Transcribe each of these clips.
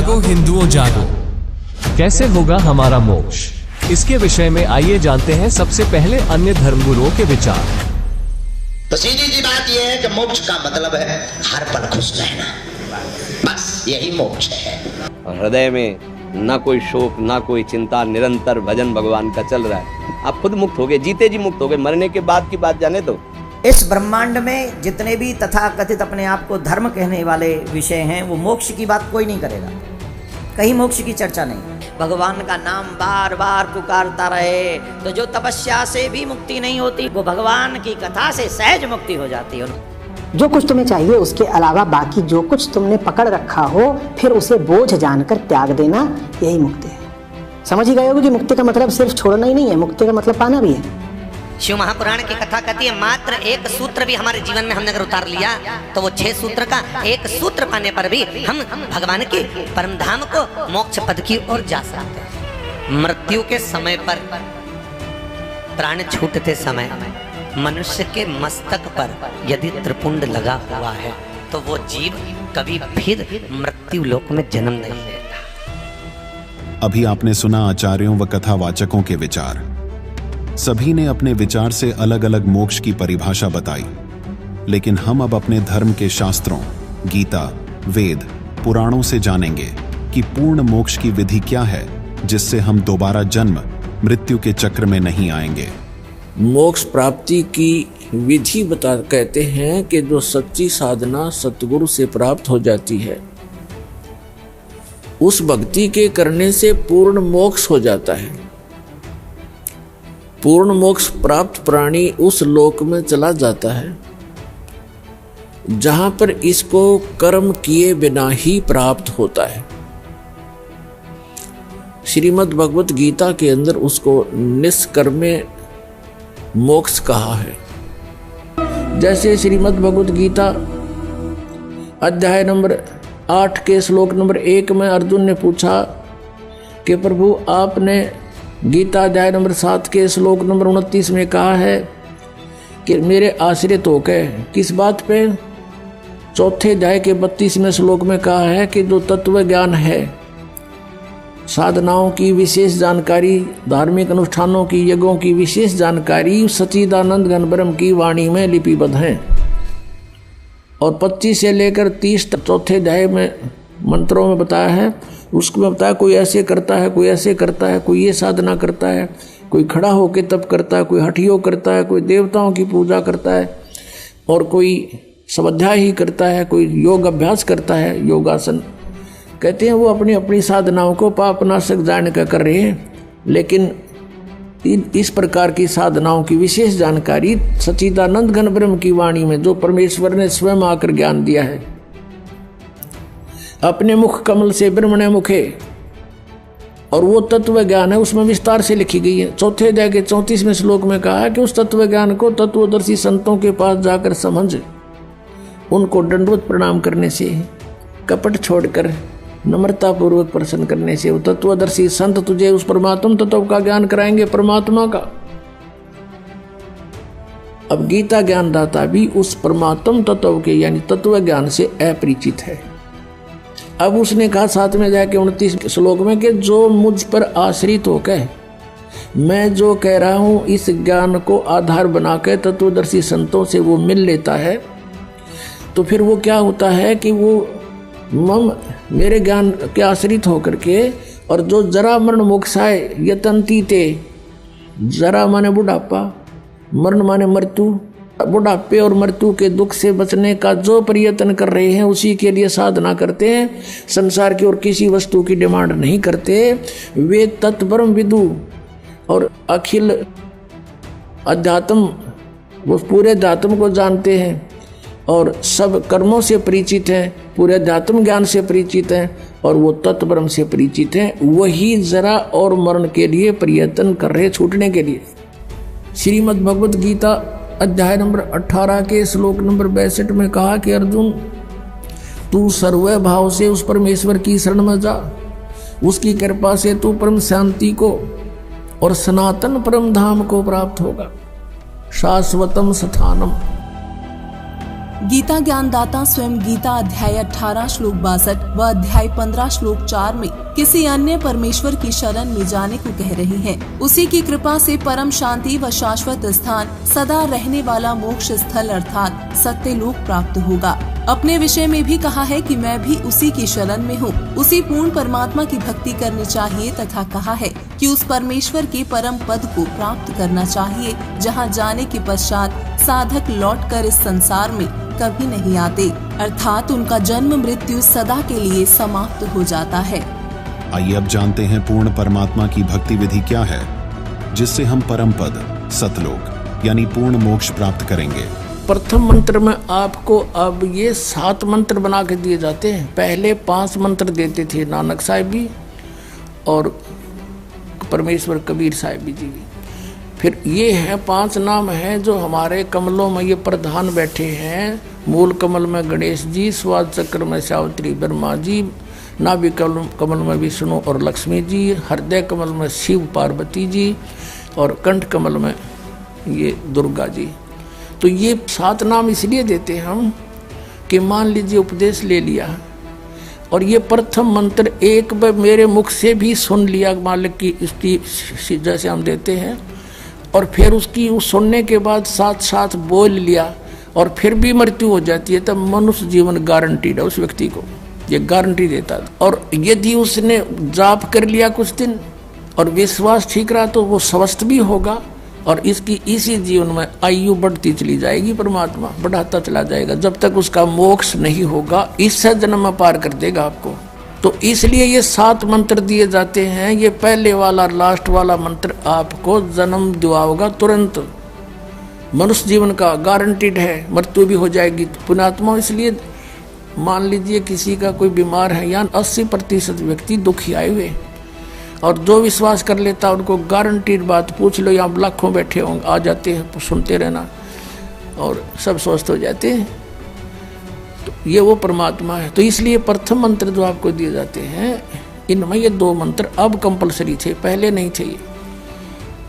जागो हिंदुओं जागो, कैसे होगा हमारा मोक्ष? इसके विषय में आइए जानते हैं सबसे पहले अन्य धर्मगुरुओं के विचार। तो सीधी सी बात यह है कि मोक्ष का मतलब है हर पल खुश रहना, बस यही मोक्ष है। और हृदय में ना कोई शोक ना कोई चिंता, निरंतर भजन भगवान का चल रहा है। आप खुद मुक्त हो गए, जीते जी मुक्त हो गए। मरने के बाद की बात जाने दो। इस ब्रह्मांड में जितने भी तथाकथित अपने आप को धर्म कहने वाले विषय हैं, वो मोक्ष की बात कोई नहीं करेगा, कहीं मोक्ष की चर्चा नहीं। भगवान का नाम बार बार पुकारता रहे तो जो तपस्या से भी मुक्ति नहीं होती, वो भगवान की कथा से सहज मुक्ति हो जाती है। जो कुछ तुम्हें चाहिए उसके अलावा बाकी जो कुछ तुमने पकड़ रखा हो, फिर उसे बोझ जानकर त्याग देना, यही मुक्ति है। समझ ही गए हो कि मुक्ति का मतलब सिर्फ छोड़ना ही नहीं है, मुक्ति का मतलब पाना भी है। शिव महापुराण की कथा कहती है, मात्र एक सूत्र भी हमारे जीवन में हमने अगर उतार लिया तो वो 6 सूत्र का एक सूत्र पाने पर भी हम भगवान के परम धाम को, मोक्ष पद की ओर जा सकते हैं। मृत्यु के समय पर, प्राण छूटते समय मनुष्य के मस्तक पर यदि त्रिपुंड लगा हुआ है तो वो जीव कभी फिर मृत्यु लोक में जन्म नहीं लेता। अभी आपने सुना आचार्यों व कथावाचकों के विचार। सभी ने अपने विचार से अलग अलग मोक्ष की परिभाषा बताई, लेकिन हम अब अपने धर्म के शास्त्रों, गीता, वेद, पुराणों से जानेंगे कि पूर्ण मोक्ष की विधि क्या है, जिससे हम दोबारा जन्म मृत्यु के चक्र में नहीं आएंगे। मोक्ष प्राप्ति की विधि कहते हैं कि जो सच्ची साधना सतगुरु से प्राप्त हो जाती है, उस भक्ति के करने से पूर्ण मोक्ष हो जाता है। पूर्ण मोक्ष प्राप्त प्राणी उस लोक में चला जाता है जहां पर इसको कर्म किए बिना ही प्राप्त होता है। श्रीमद् भगवत गीता के अंदर उसको निष्कर्मे मोक्ष कहा है। जैसे श्रीमद् भगवत गीता अध्याय नंबर 8 के श्लोक नंबर 1 में अर्जुन ने पूछा कि प्रभु आपने गीता अध्याय नंबर 7 के श्लोक नंबर 29 में कहा है कि मेरे आश्रित होकर किस बात पे? चौथे अध्याय के 32वें श्लोक में कहा है कि जो तत्व ज्ञान है, साधनाओं की विशेष जानकारी, धार्मिक अनुष्ठानों की, यज्ञों की विशेष जानकारी सच्चिदानंद घन ब्रह्म की वाणी में लिपिबद्ध है। और 25 से लेकर 30 तक चौथे अध्याय में मंत्रों में बताया है। उसमें बताया कोई ऐसे करता है, कोई ऐसे करता है, कोई ये साधना करता है, कोई खड़ा होकर तप करता है, कोई हठयोग करता है, कोई देवताओं की पूजा करता है, और कोई स्वाध्याय ही करता है, कोई योग अभ्यास करता है, योगासन। कहते हैं वो अपनी अपनी साधनाओं को पापनाशक जानकर कर रहे हैं, लेकिन इस प्रकार की साधनाओं की विशेष जानकारी सच्चिदानंद घन ब्रह्म की वाणी में, जो परमेश्वर ने स्वयं आकर ज्ञान दिया है अपने मुख कमल से ब्रह्मणे मुखे, और वो तत्व ज्ञान है, उसमें विस्तार से लिखी गई है। चौथे अध्याय के 34वें श्लोक में कहा है कि उस तत्व ज्ञान को तत्वदर्शी संतों के पास जाकर समझ, उनको दंडवत प्रणाम करने से, कपट छोड़कर नम्रता पूर्वक प्रसन्न करने से वो तत्वदर्शी संत तुझे उस परमात्म तत्व का ज्ञान कराएंगे, परमात्मा का। अब गीता ज्ञानदाता भी उस परमात्म तत्व के यानी तत्व ज्ञान से अपरिचित है। अब उसने कहा 7 में जाके 29 श्लोक में कि जो मुझ पर आश्रित होकर मैं जो कह रहा हूं इस ज्ञान को आधार बनाकर तत्वदर्शी संतों से वो मिल लेता है, तो फिर वो क्या होता है कि वो मेरे ज्ञान के आश्रित होकर के, और जो जरा मरण मोक्षाय यतंती ते, जरा माने बुढ़ापा, मरण माने मृत्यु, बुढ़ापे और मृत्यु के दुख से बचने का जो प्रयत्न कर रहे हैं उसी के लिए साधना करते हैं, संसार की और किसी वस्तु की डिमांड नहीं करते, वे तत्परम विदु और अखिल अध्यात्म, वो पूरे अध्यात्म को जानते हैं और सब कर्मों से परिचित हैं, पूरे अध्यात्म ज्ञान से परिचित हैं, और वो तत्परम से परिचित हैं, वही जरा और मरण के लिए प्रयत्न कर रहे, छूटने के लिए। श्रीमद् भगवत गीता अध्याय नंबर 18 के श्लोक नंबर 62 में कहा कि अर्जुन तू सर्व भाव से उस परमेश्वर की शरण में जा, उसकी कृपा से तू परम शांति को और सनातन परम धाम को प्राप्त होगा, शाश्वतम स्थानम। गीता ज्ञानदाता स्वयं गीता अध्याय 18 श्लोक 62 व अध्याय 15 श्लोक 4 में किसी अन्य परमेश्वर की शरण में जाने को कह रही हैं। उसी की कृपा से परम शांति व शाश्वत स्थान, सदा रहने वाला मोक्ष स्थल अर्थात सत्य लोक प्राप्त होगा। अपने विषय में भी कहा है कि मैं भी उसी की शरण में हूँ। उसी पूर्ण परमात्मा की भक्ति करनी चाहिए तथा कहा है कि उस परमेश्वर के परम पद को प्राप्त करना चाहिए, जहाँ जाने के पश्चात साधक लौटकर इस संसार में कभी नहीं आते, अर्थात उनका जन्म मृत्यु सदा के लिए समाप्त हो जाता है। आइए अब जानते हैं पूर्ण परमात्मा की भक्ति विधि क्या है, जिससे हम परम पद सतलोक यानी पूर्ण मोक्ष प्राप्त करेंगे। प्रथम मंत्र में आपको अब ये 7 मंत्र बना के दिए जाते हैं। पहले 5 मंत्र देते थे नानक साहिब भी और परमेश्वर कबीर साहिब जी भी। फिर ये हैं 5 नाम हैं जो हमारे कमलों में ये प्रधान बैठे हैं। मूल कमल में गणेश जी, स्वाद चक्र में सावित्री ब्रह्मा जी, नाभि कमल में विष्णु और लक्ष्मी जी, हृदय कमल में शिव पार्वती जी और कंठ कमल में ये दुर्गा जी। तो ये 7 नाम इसलिए देते हम कि मान लीजिए उपदेश ले लिया और ये प्रथम मंत्र एक बार मेरे मुख से भी सुन लिया मालिक की इसकी जैसे हम देते हैं, और फिर उसकी उस सुनने के बाद साथ साथ बोल लिया और फिर भी मृत्यु हो जाती है, तब मनुष्य जीवन गारंटीड है उस व्यक्ति को, ये गारंटी देता है। और यदि उसने जाप कर लिया कुछ दिन और विश्वास ठीक रहा तो वो स्वस्थ भी होगा और इसकी इसी जीवन में आयु बढ़ती चली जाएगी, परमात्मा बढ़ाता चला जाएगा जब तक उसका मोक्ष नहीं होगा। इससे जन्म में पार कर देगा आपको। तो इसलिए ये 7 मंत्र दिए जाते हैं। ये पहले वाला लास्ट वाला मंत्र आपको जन्म दिलाएगा तुरंत, मनुष्य जीवन का गारंटीड है, मृत्यु भी हो जाएगी पुण्यात्मा। इसलिए मान लीजिए किसी का कोई बीमार है, यहाँ 80% व्यक्ति दुखी आए हुए, और जो विश्वास कर लेता उनको गारंटीड बात पूछ लो, यहाँ लाखों बैठे होंगे, आ जाते हैं, सुनते रहना और सब स्वस्थ हो जाते हैं। तो ये वो परमात्मा है। तो इसलिए प्रथम मंत्र जो आपको दिए जाते हैं इनमें ये 2 मंत्र अब कंपलसरी थे, पहले नहीं थे ये।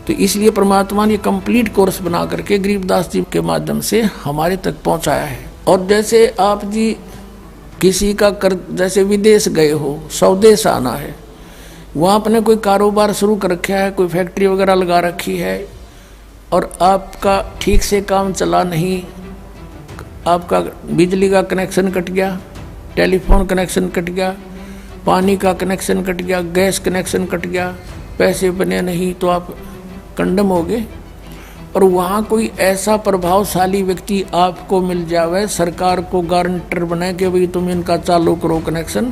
तो इसलिए परमात्मा ने कंप्लीट कोर्स बना करके गरीबदास जी के माध्यम से हमारे तक पहुंचाया है। और जैसे आप जी किसी का जैसे विदेश गए हो, स्वदेश आना है, वहाँ अपने कोई कारोबार शुरू कर रखा है, कोई फैक्ट्री वगैरह लगा रखी है और आपका ठीक से काम चला नहीं, आपका बिजली का कनेक्शन कट गया, टेलीफोन कनेक्शन कट गया, पानी का कनेक्शन कट गया, गैस कनेक्शन कट गया, पैसे बने नहीं तो आप कंडम हो गए। और वहाँ कोई ऐसा प्रभावशाली व्यक्ति आपको मिल जावे, सरकार को गारंटर बने कि भाई तुम इनका चालू करो कनेक्शन,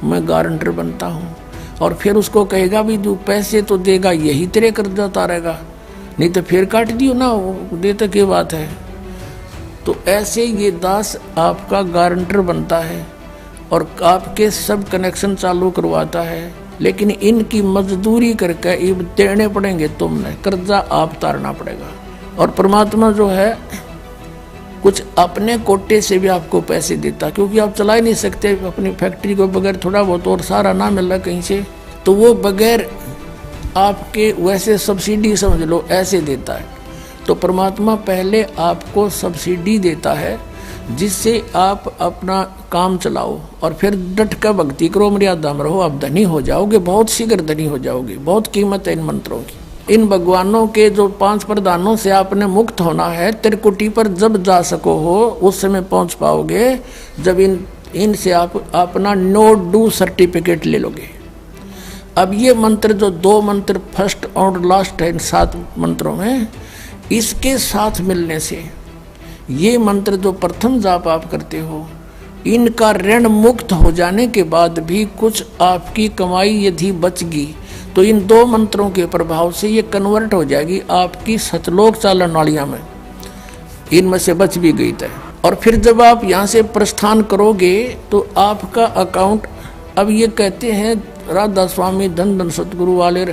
मैं गारंटर बनता हूँ, और फिर उसको कहेगा भी जो पैसे तो देगा यही तेरे कर्जा उतारेगा, नहीं तो फिर काट दियो ना, वो देते की बात है। तो ऐसे ये दास आपका गारंटर बनता है और आपके सब कनेक्शन चालू करवाता है, लेकिन इनकी मजदूरी करके ये देने पड़ेंगे, तुमने कर्जा आप उतारना पड़ेगा। और परमात्मा जो है कुछ अपने कोटे से भी आपको पैसे देता, क्योंकि आप चला ही नहीं सकते अपनी फैक्ट्री को बगैर थोड़ा बहुत और सारा ना मिल रहा कहीं से, तो वो बगैर आपके वैसे सब्सिडी समझ लो ऐसे देता है। तो परमात्मा पहले आपको सब्सिडी देता है जिससे आप अपना काम चलाओ और फिर डट कर भक्ति करो, मर्यादा में रहो, आप धनी हो जाओगे, बहुत शीघ्र धनी हो जाओगे। बहुत कीमत है इन मंत्रों की। इन भगवानों के जो 5 प्रधानों से आपने मुक्त होना है, त्रिकुटी पर जब जा सको हो उस समय पहुंच पाओगे जब इनसे आप अपना नो डू सर्टिफिकेट ले लोगे। अब ये मंत्र जो 2 मंत्र फर्स्ट और लास्ट है इन 7 मंत्रों में, इसके साथ मिलने से ये मंत्र जो प्रथम जाप आप करते हो, इनका ऋण मुक्त हो जाने के बाद भी कुछ आपकी कमाई यदि बचगी तो इन 2 मंत्रों के प्रभाव से ये कन्वर्ट हो जाएगी आपकी सतलोक चालन नालियां में, इनमें से बच भी गई तय। और फिर जब आप यहाँ से प्रस्थान करोगे तो आपका अकाउंट, अब ये कहते हैं राधा स्वामी धन धन सतगुरु वाले,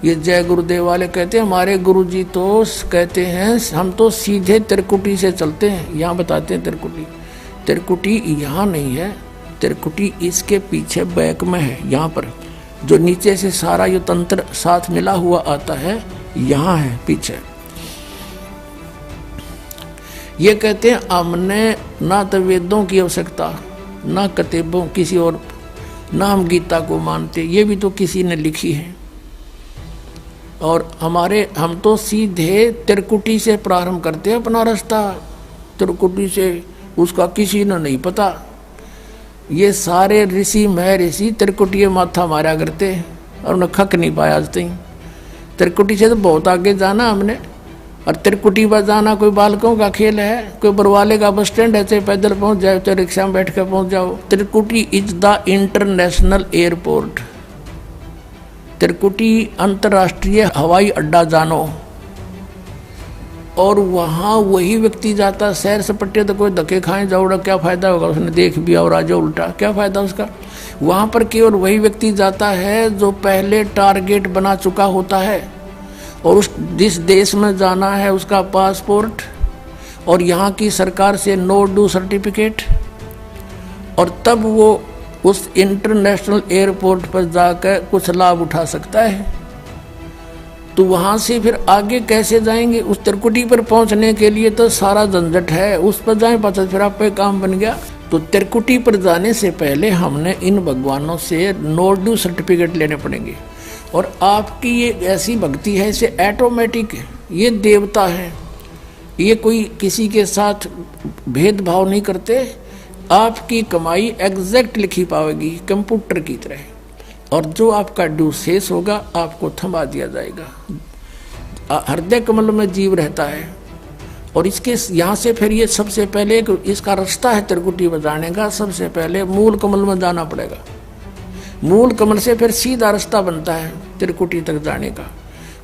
ये जय गुरुदेव वाले कहते हैं, हमारे गुरुजी तो कहते हैं हम तो सीधे त्रिकुटी से चलते हैं। यहाँ बताते हैं त्रिकुटी यहाँ नहीं है, त्रिकुटी इसके पीछे बैक में है, यहाँ पर जो नीचे से सारा ये तंत्र साथ मिला हुआ आता है, यहाँ है पीछे। ये कहते हैं हमने ना तो वेदों की आवश्यकता, ना किताबों किसी और, ना हम गीता को मानते, ये भी तो किसी ने लिखी है। और हम तो सीधे त्रिकुटी से प्रारंभ करते हैं अपना रास्ता, त्रिकुटी से, उसका किसी ने नहीं पता। ये सारे ऋषि महर्षि त्रिकुटी माथा मारा करते और उन्हें खक नहीं पाया आज तक। त्रिकुटी से तो बहुत आगे जाना हमने, और त्रिकुटी पर जाना कोई बालकों का खेल है, कोई बरवाले का बस स्टैंड है, चाहे पैदल पहुंच जाओ चाहे रिक्शा में बैठ कर पहुंच जाओ। त्रिकुटी इज द इंटरनेशनल एयरपोर्ट, त्रिकुटी अंतर्राष्ट्रीय हवाई अड्डा जानो। और वहाँ वही व्यक्ति जाता सैर सपट्टे, तो कोई धक्के खाए जाओड़ा क्या फायदा होगा, उसने देख भी और राजा उल्टा, क्या फायदा उसका। वहाँ पर केवल वही व्यक्ति जाता है जो पहले टारगेट बना चुका होता है, और उस जिस देश में जाना है उसका पासपोर्ट और यहाँ की सरकार से नो ड्यू सर्टिफिकेट, और तब वो उस इंटरनेशनल एयरपोर्ट पर जाकर कुछ लाभ उठा सकता है। तो वहाँ से फिर आगे कैसे जाएंगे, उस त्रिकुटी पर पहुँचने के लिए तो सारा झंझट है, उस पर जाए पाचा फिर आप पे काम बन गया। तो त्रिकुटी पर जाने से पहले हमने इन भगवानों से नो ड्यू सर्टिफिकेट लेने पड़ेंगे। और आपकी ये ऐसी भक्ति है, इसे ऑटोमेटिक, ये देवता है, ये कोई किसी के साथ भेदभाव नहीं करते। आपकी कमाई एग्जैक्ट लिखी पाएगी कंप्यूटर की तरह, और जो आपका ड्यू शेष होगा आपको थमा दिया जाएगा। हृदय कमल में जीव रहता है, और इसके यहाँ से फिर ये सबसे पहले इसका रास्ता है त्रिकुटी बजाने का, सबसे पहले मूल कमल में जाना पड़ेगा। मूल कमल से फिर सीधा रास्ता बनता है त्रिकुटी तक जाने का।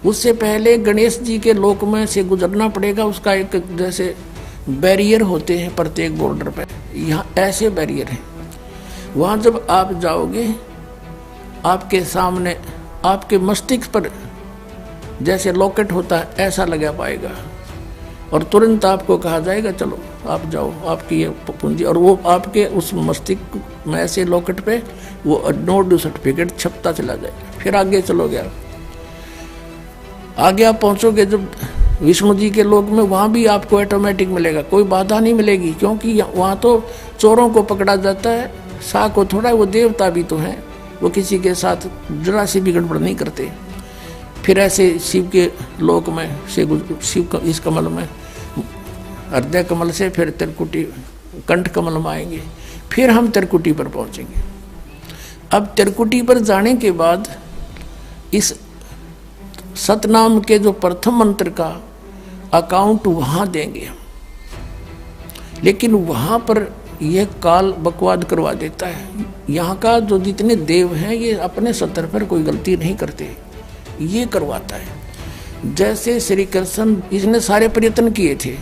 उससे पहले गणेश जी के लोक में से गुजरना पड़ेगा, उसका एक जैसे बैरियर होते हैं प्रत्येक बॉर्डर पे, यहाँ ऐसे बैरियर हैं। वहाँ जब आप जाओगे आपके सामने आपके मस्तिष्क पर जैसे लॉकेट होता है ऐसा लगा पाएगा, और तुरंत आपको कहा जाएगा चलो आप जाओ, आपकी ये पूंजी, और वो आपके उस मस्तिष्क में ऐसे लॉकेट पे वो नो ड्यू सर्टिफिकेट छपता चला जाएगा। फिर आगे चलोगे आप, आगे आप पहुँचोगे जब विष्णु जी के लोक में, वहाँ भी आपको ऑटोमेटिक मिलेगा, कोई बाधा नहीं मिलेगी, क्योंकि वहाँ तो चोरों को पकड़ा जाता है, सा को थोड़ा, वो देवता भी तो हैं, वो किसी के साथ जरा सी भी गड़बड़ नहीं करते। फिर ऐसे शिव के लोक में से शिव इस कमल में, हृदय कमल से फिर त्रिकुटी कंठ कमल में आएंगे, फिर हम त्रिकुटी पर पहुंचेंगे। अब त्रिकुटी पर जाने के बाद इस सतनाम के जो प्रथम मंत्र का अकाउंट वहाँ देंगे, लेकिन वहाँ पर यह काल बकवाद करवा देता है। यहाँ का जो जितने देव हैं ये अपने सतर पर कोई गलती नहीं करते, ये करवाता है। जैसे श्री कृष्ण, इसने सारे प्रयत्न किए थे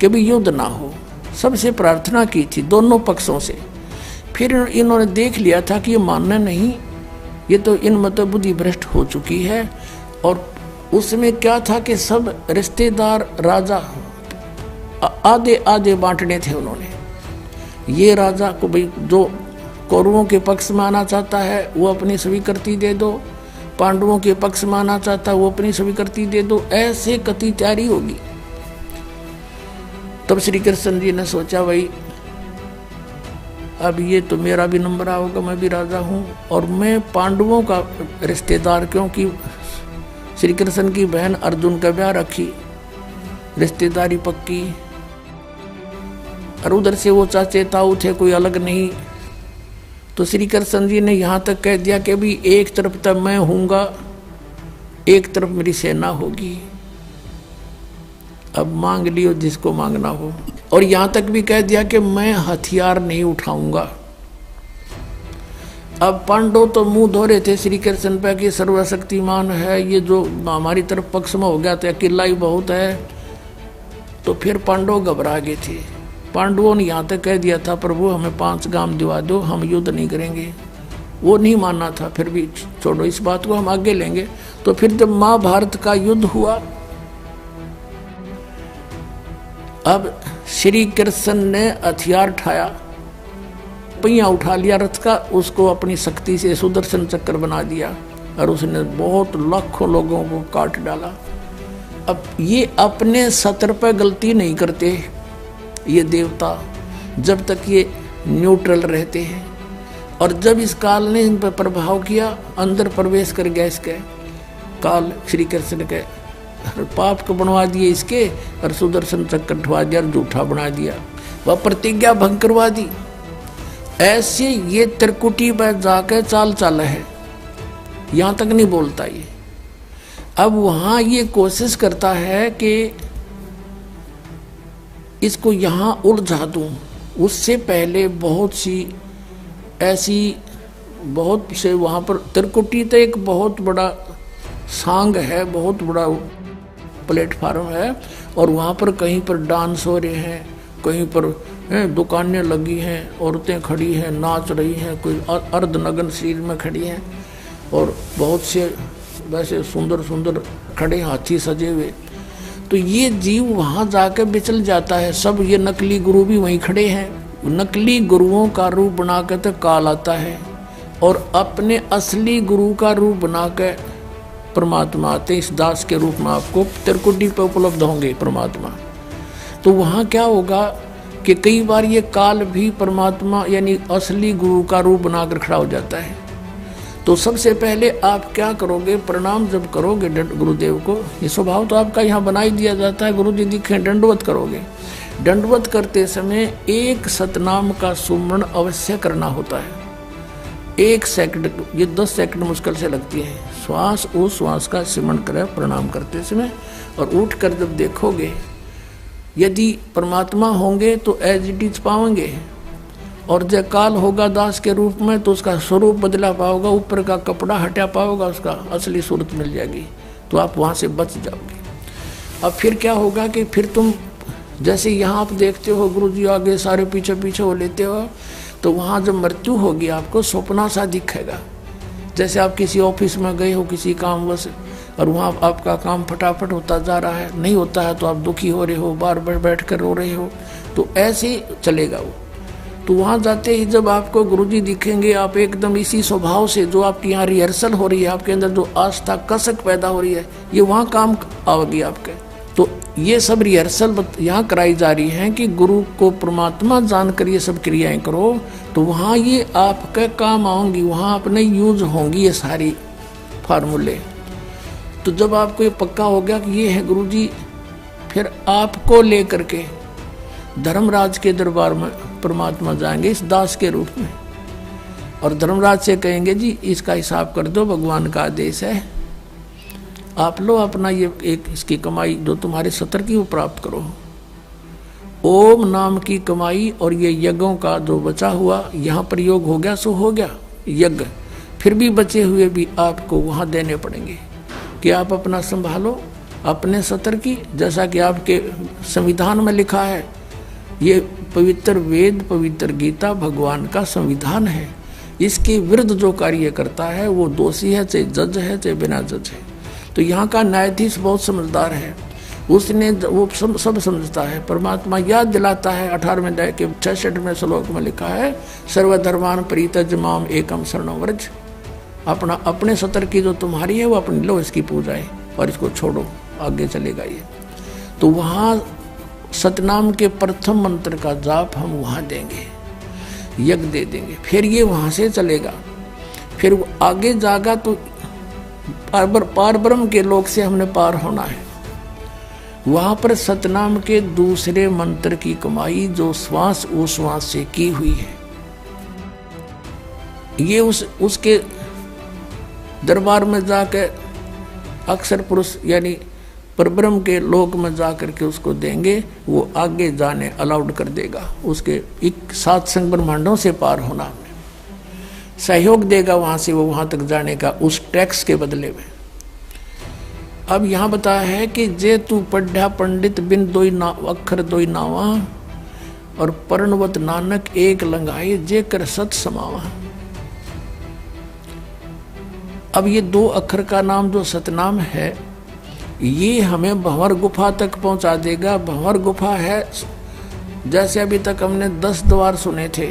कि भी युद्ध ना हो, सबसे प्रार्थना की थी दोनों पक्षों से। फिर इन्होंने देख लिया था कि ये मानना नहीं, ये तो इन मत बुद्धि भ्रष्ट हो चुकी है। और उसमें क्या था कि सब रिश्तेदार राजा आधे आधे बांटने थे उन्होंने। ये राजा को भाई जो कौरवों के पक्ष में आना चाहता है वो अपनी स्वीकृति दे दो, पांडवों के पक्ष में आना चाहता है वो अपनी स्वीकृति दे दो, ऐसे कति तैयारी होगी। तब श्री कृष्ण जी ने सोचा भाई अब ये तो मेरा भी नंबर आओगा, मैं भी राजा हूँ, और मैं पांडवों का रिश्तेदार, क्योंकि श्री कृष्ण की बहन अर्जुन का ब्याह रखी, रिश्तेदारी पक्की, और उधर से वो चाचे ताऊ थे, कोई अलग नहीं। तो श्री कृष्ण जी ने यहाँ तक कह दिया कि भी एक तरफ तक मैं हूँगा, एक तरफ मेरी सेना होगी, अब मांग लियो जिसको मांगना हो। और यहाँ तक भी कह दिया कि मैं हथियार नहीं उठाऊंगा। अब पांडव तो मुंह धो रहे थे श्री कृष्ण पे कि सर्वशक्तिमान है, ये जो हमारी तरफ पक्ष में हो गया था अकेला ही बहुत है। तो फिर पांडव घबरा गए थे। पांडवों ने यहाँ तक कह दिया था प्रभु हमें 5 गांव दिवा दो, हम युद्ध नहीं करेंगे। वो नहीं मानना था, फिर भी छोड़ो इस बात को, हम आगे लेंगे। तो फिर जब महाभारत का युद्ध हुआ, अब श्री कृष्ण ने हथियार उठाया, पहिया उठा लिया रथ का, उसको अपनी शक्ति से सुदर्शन चक्र बना दिया, और उसने बहुत लाखों लोगों को काट डाला। अब ये अपने सतर पर गलती नहीं करते, ये देवता जब तक ये न्यूट्रल रहते हैं, और जब इस काल ने इन पर प्रभाव किया, अंदर प्रवेश कर गया इसके काल, श्री कृष्ण के पाप को बनवा दिए इसके, और सुदर्शन चक्र उठवा दिया और झूठा बना दिया, वह प्रतिज्ञा भंग करवा दी। ऐसे ये त्रिकुटी पर जाकर चाल चाल है, यहां तक नहीं बोलता ये। अब वहां ये कोशिश करता है कि इसको यहां उलझा दूं। उससे पहले बहुत सी ऐसी बहुत से वहां पर त्रिकुटी तो एक बहुत बड़ा सांग है, बहुत बड़ा प्लेटफार्म है, और वहां पर कहीं पर डांस हो रहे हैं, कहीं पर दुकानें लगी हैं, औरतें खड़ी हैं, नाच रही हैं, कोई अर्धनग्न शरीर में खड़ी हैं, और बहुत से वैसे सुंदर सुंदर खड़े हाथी सजे हुए। तो ये जीव वहां जाकर बिचल जाता है। सब ये नकली गुरु भी वहीं खड़े हैं, नकली गुरुओं का रूप बनाकर तो काल आता है, और अपने असली गुरु का रूप बनाकर परमात्मा आते। इस दास के रूप में आपको त्रिकुटी पर उपलब्ध होंगे परमात्मा। तो वहाँ क्या होगा कि कई बार ये काल भी परमात्मा यानी असली गुरु का रूप बनाकर खड़ा हो जाता है। तो सबसे पहले आप क्या करोगे, प्रणाम जब करोगे गुरुदेव को, ये स्वभाव तो आपका यहाँ बना ही दिया जाता है, गुरु जी दिखे दंडवत करोगे। दंडवत करते समय एक सतनाम का सुमरण अवश्य करना होता है। 1 सेकंड, ये 10 सेकंड मुश्किल से लगती है। श्वास उस श्वास का सिमरण करें प्रणाम करते समय, और उठ कर जब देखोगे यदि परमात्मा होंगे तो एज इट इज पाओगे, और जब काल होगा दास के रूप में तो उसका स्वरूप बदला पाओगा, ऊपर का कपड़ा हटा पाओगा, उसका असली सूरत मिल जाएगी, तो आप वहाँ से बच जाओगे। अब फिर क्या होगा कि फिर तुम जैसे यहाँ आप देखते हो गुरु जी आगे सारे पीछे पीछे हो लेते हो, तो वहाँ जब मृत्यु होगी आपको स्वप्ना सा दिखेगा। जैसे आप किसी ऑफिस में गए हो किसी काम बस, और वहाँ आपका काम फटाफट होता जा रहा है, नहीं होता है तो आप दुखी हो रहे हो, बार बार बैठ कर रो रहे हो, तो ऐसे ही चलेगा वो। तो वहाँ जाते ही जब आपको गुरुजी दिखेंगे, आप एकदम इसी स्वभाव से जो आपकी यहाँ रिहर्सल हो रही है, आपके अंदर जो आस्था कसक पैदा हो रही है, ये वहाँ काम आवेगी आपके। तो ये सब रिहर्सल यहाँ कराई जा रही है कि गुरु को परमात्मा जानकर ये सब क्रियाएं करो, तो वहाँ ये आपके काम आऊँगी, वहाँ अपने यूज होंगी ये सारी फार्मूले। तो जब आपको ये पक्का हो गया कि ये है गुरुजी, फिर आपको लेकर के धर्मराज के दरबार में परमात्मा जाएंगे इस दास के रूप में, और धर्मराज से कहेंगे जी इसका हिसाब कर दो, भगवान का आदेश है, आप लो अपना ये एक इसकी कमाई जो तुम्हारे सत्र की वो प्राप्त करो। ओम नाम की कमाई और ये यज्ञों का जो बचा हुआ यहाँ प्रयोग हो गया सो हो गया यज्ञ, फिर भी बचे हुए भी आपको वहाँ देने पड़ेंगे कि आप अपना संभालो अपने सत्र की। जैसा कि आपके संविधान में लिखा है, ये पवित्र वेद पवित्र गीता भगवान का संविधान है, इसके विरुद्ध जो कार्य करता है वो दोषी है, चाहे जज है चाहे बिना जज है। तो यहाँ का न्यायाधीश बहुत समझदार है, उसने वो सब समझता है। परमात्मा याद दिलाता है 18वें अध्याय के 66वें श्लोक में लिखा है, सर्वधर्मान परित्यज्य माम एकम शरणं व्रज। अपना अपने सत्र की जो तुम्हारी है वो अपनी लो, इसकी पूजाएं और इसको छोड़ो, आगे चलेगा ये। तो वहाँ सतनाम के प्रथम मंत्र का जाप हम वहाँ देंगे, यज्ञ दे देंगे, फिर ये वहाँ से चलेगा। फिर वो आगे जागा तो पार ब्रह्म के लोक से हमने पार होना है। वहाँ पर सतनाम के दूसरे मंत्र की कमाई जो श्वास उश्वास से की हुई है, ये उसके दरबार में जाकर अक्षर पुरुष यानी परब्रह्म के लोक में जाकर के उसको देंगे, वो आगे जाने अलाउड कर देगा, उसके 7 संग ब्रह्मांडों से पार होना सहयोग देगा वहाँ से वो वहाँ तक जाने का, उस टैक्स के बदले में। अब यहाँ बताया है कि जे तू पढ़ा पंडित बिन दोई ना अक्षर दोई नावा, और पर्णवत नानक एक लंगाए जे कर सत समावा। अब ये 2 अक्षर का नाम जो सतनाम है, ये हमें भंवर गुफा तक पहुंचा देगा। भंवर गुफा है, जैसे अभी तक हमने 10 द्वार सुने थे,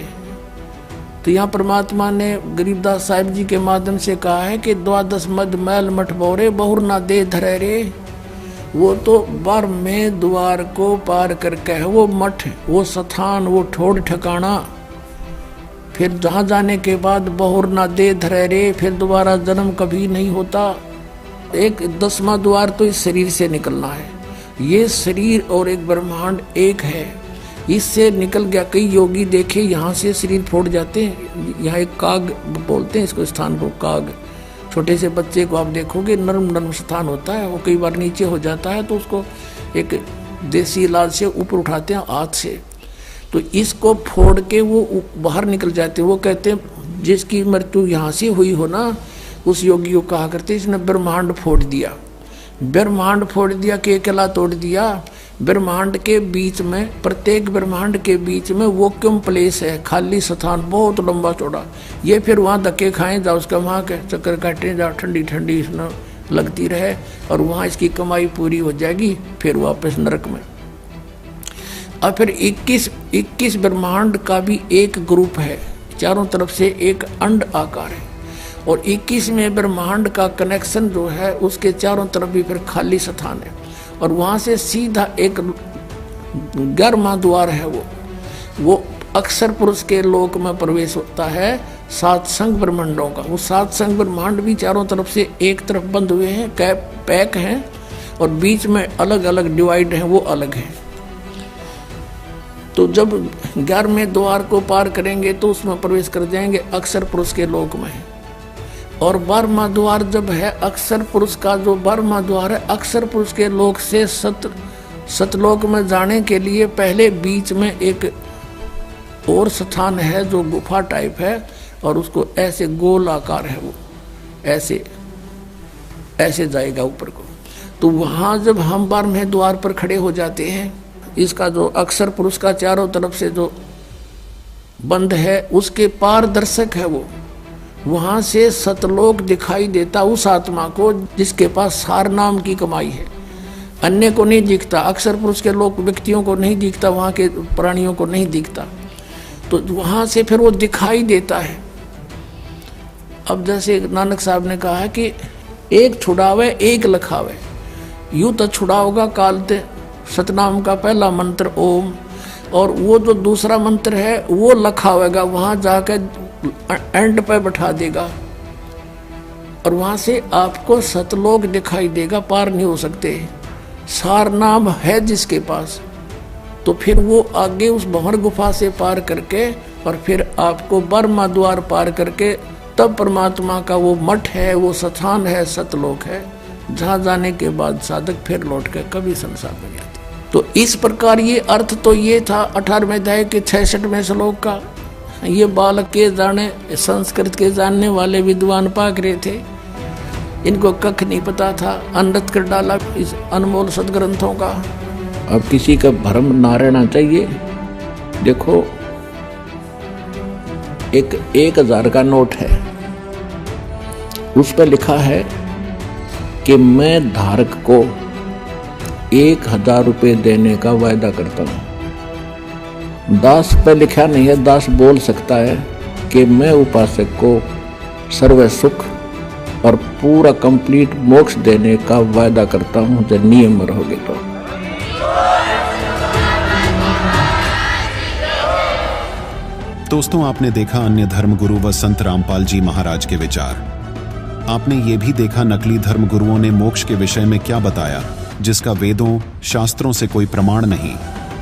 तो यहाँ परमात्मा ने गरीबदास साहिब जी के माध्यम से कहा है कि 12 मद मैल मठ बोरे बहुर ना दे धरे रे, वो तो बर में द्वार को पार करके है, वो मठ, वो स्थान, वो ठोड़ ठिकाना। फिर जहाँ जाने के बाद बहुर ना दे धरे रे, फिर दोबारा जन्म कभी नहीं होता। एक 10वां द्वार तो इस शरीर से निकलना है। ये शरीर और एक ब्रह्मांड एक है, इससे निकल गया। कई योगी देखे यहाँ से शरीर फोड़ जाते हैं। यहाँ एक काग बोलते हैं इसको, स्थान को काग। छोटे से बच्चे को आप देखोगे नर्म नर्म स्थान होता है, वो कई बार नीचे हो जाता है तो उसको एक देसी इलाज से ऊपर उठाते हैं हाथ से, तो इसको फोड़ के वो बाहर निकल जाते हैं। वो कहते हैं जिसकी मृत्यु यहाँ से हुई हो ना, उस योगी को कहा करते इसने ब्रह्मांड फोड़ दिया। ब्रह्मांड फोड़ दिया कि अकेला तोड़ दिया। ब्रह्मांड के बीच में, प्रत्येक ब्रह्मांड के बीच में वो क्यों प्लेस है, खाली स्थान बहुत लंबा चौड़ा। ये फिर वहाँ धक्के खाएं जाओ, उसका वहाँ के चक्कर काटें जाओ, ठंडी ठंडी इसमें लगती रहे और वहाँ इसकी कमाई पूरी हो जाएगी, फिर वापस नरक में। और फिर 21 ब्रह्मांड का भी एक ग्रुप है, चारों तरफ से एक अंड आकार है, और 21वें ब्रह्मांड का कनेक्शन जो है उसके चारों तरफ भी फिर खाली स्थान है, और वहाँ से सीधा एक 11वां द्वार है। वो अक्षर पुरुष के लोक में प्रवेश होता है 7 संग ब्रह्मांडों का। वो 7 संग ब्रह्मांड भी चारों तरफ से एक तरफ बंद हुए हैं, पैक हैं, और बीच में अलग अलग डिवाइड हैं, वो अलग हैं। तो जब 11वें द्वार को पार करेंगे तो उसमें प्रवेश कर जाएंगे अक्षर पुरुष के लोक में। और 12वां द्वार जब है अक्षर पुरुष का, जो 12वां द्वार है अक्षर पुरुष के लोक से सतलोक में जाने के लिए पहले बीच में एक और स्थान है जो गुफा टाइप है, और उसको ऐसे गोल आकार है, वो ऐसे जाएगा ऊपर को। तो वहाँ जब हम 12वें द्वार पर खड़े हो जाते हैं, इसका जो अक्षर पुरुष का चारों तरफ से जो बंद है उसके पारदर्शक है वो, वहाँ से सतलोक दिखाई देता उस आत्मा को जिसके पास सार नाम की कमाई है। अन्य को नहीं दिखता, अक्षर पुरुष के लोग व्यक्तियों को नहीं दिखता, वहाँ के प्राणियों को नहीं दिखता, तो वहाँ से फिर वो दिखाई देता है। अब जैसे नानक साहब ने कहा है कि एक छुड़ावे एक लखावे, यूँ तो छुड़ाओगा कालते सतनाम का पहला मंत्र ओम, और वो जो दूसरा मंत्र है वो लखावेगा, वहाँ जाकर एंड पे बैठा देगा, और वहाँ से आपको सतलोक दिखाई देगा। पार नहीं हो सकते, सार नाम है जिसके पास, तो फिर वो आगे उस भंवर गुफा से पार करके और फिर आपको 12वां द्वार पार करके तब परमात्मा का वो मठ है, वो स्थान है, सतलोक है, जहाँ जाने के बाद साधक फिर लौट कर कभी संसार में जाते। तो इस प्रकार ये अर्थ तो ये था 18वें अध्याय के 66वें श्लोक का। ये बालक के जाने, संस्कृत के जानने वाले विद्वान पाक रहे थे, इनको कख नहीं पता था, अनृत कर डाला इस अनमोल सदग्रंथों का। अब किसी का भ्रम ना रहना चाहिए। देखो, एक 1000 का नोट है, उस पर लिखा है कि मैं धारक को 1000 रुपये देने का वायदा करता हूँ। दास पे लिखा नहीं है, दास बोल सकता है कि मैं उपासक को सर्व सुख और पूरा कंप्लीट मोक्ष देने का वायदा करता हूँ जब नियम में रहोगे तो। दोस्तों, आपने देखा अन्य धर्मगुरु व संत रामपाल जी महाराज के विचार। आपने ये भी देखा नकली धर्मगुरुओं ने मोक्ष के विषय में क्या बताया, जिसका वेदों शास्त्रों से कोई प्रमाण नहीं,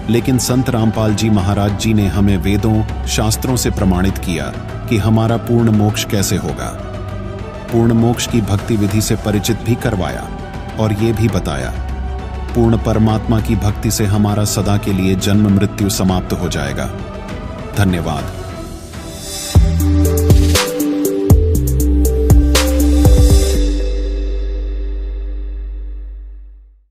लेकिन संत रामपाल जी महाराज जी ने हमें वेदों शास्त्रों से प्रमाणित किया कि हमारा पूर्ण मोक्ष कैसे होगा। पूर्ण मोक्ष की भक्ति विधि से परिचित भी करवाया और ये भी बताया पूर्ण परमात्मा की भक्ति से हमारा सदा के लिए जन्म मृत्यु समाप्त हो जाएगा। धन्यवाद।